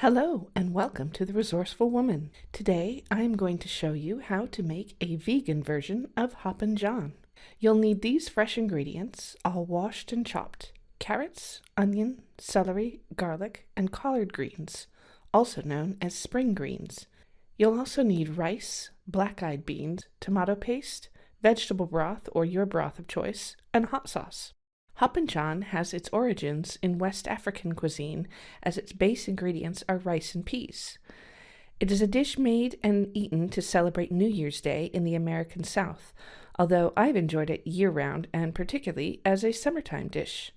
Hello and welcome to The Resourceful Woman. Today I am going to show you how to make a vegan version of Hoppin' John. You'll need these fresh ingredients, all washed and chopped: carrots, onion, celery, garlic, and collard greens, also known as spring greens. You'll also need rice, black-eyed beans, tomato paste, vegetable broth or your broth of choice, and hot sauce. Hoppin' John has its origins in West African cuisine, as its base ingredients are rice and peas. It is a dish made and eaten to celebrate New Year's Day in the American South, although I've enjoyed it year-round and particularly as a summertime dish.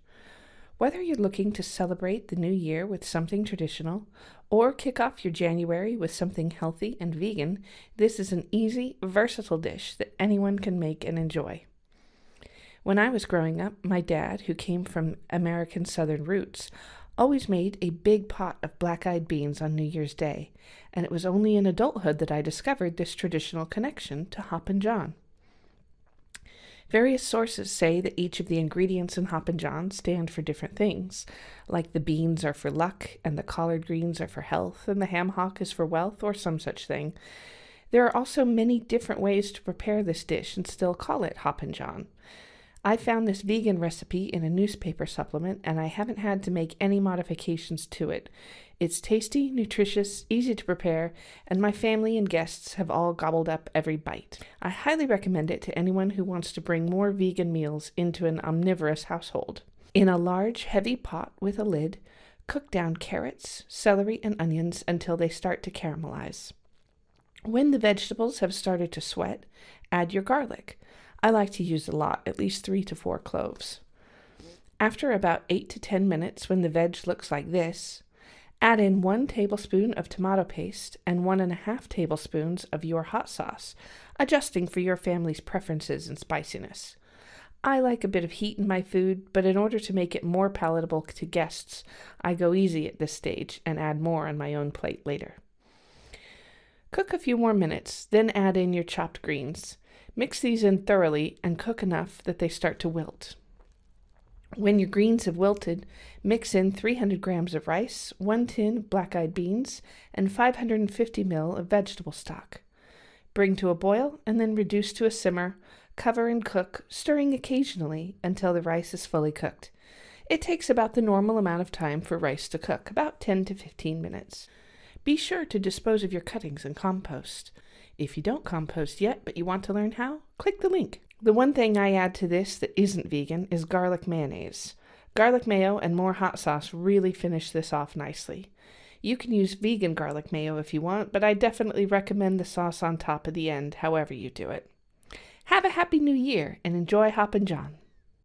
Whether you're looking to celebrate the new year with something traditional or kick off your January with something healthy and vegan, this is an easy, versatile dish that anyone can make and enjoy. When I was growing up, my dad, who came from American Southern roots, always made a big pot of black-eyed beans on New Year's Day, and it was only in adulthood that I discovered this traditional connection to Hoppin' John. Various sources say that each of the ingredients in Hoppin' John stand for different things, like the beans are for luck, and the collard greens are for health, and the ham hock is for wealth, or some such thing. There are also many different ways to prepare this dish and still call it Hoppin' John. I found this vegan recipe in a newspaper supplement, and I haven't had to make any modifications to it. It's tasty, nutritious, easy to prepare, and my family and guests have all gobbled up every bite. I highly recommend it to anyone who wants to bring more vegan meals into an omnivorous household. In a large, heavy pot with a lid, cook down carrots, celery, and onions until they start to caramelize. When the vegetables have started to sweat, add your garlic. I like to use a lot, at least 3 to 4 cloves. After about 8 to 10 minutes, when the veg looks like this, add in 1 tablespoon of tomato paste and 1.5 tablespoons of your hot sauce, adjusting for your family's preferences and spiciness. I like a bit of heat in my food, but in order to make it more palatable to guests, I go easy at this stage and add more on my own plate later. Cook a few more minutes, then add in your chopped greens. Mix these in thoroughly and cook enough that they start to wilt. When your greens have wilted, mix in 300 grams of rice, 1 tin of black-eyed beans, and 550 ml of vegetable stock. Bring to a boil and then reduce to a simmer. Cover and cook, stirring occasionally until the rice is fully cooked. It takes about the normal amount of time for rice to cook, about 10 to 15 minutes. Be sure to dispose of your cuttings and compost. If you don't compost yet, but you want to learn how, click the link. The one thing I add to this that isn't vegan is garlic mayonnaise. Garlic mayo and more hot sauce really finish this off nicely. You can use vegan garlic mayo if you want, but I definitely recommend the sauce on top at the end, however you do it. Have a happy new year and enjoy Hoppin' John.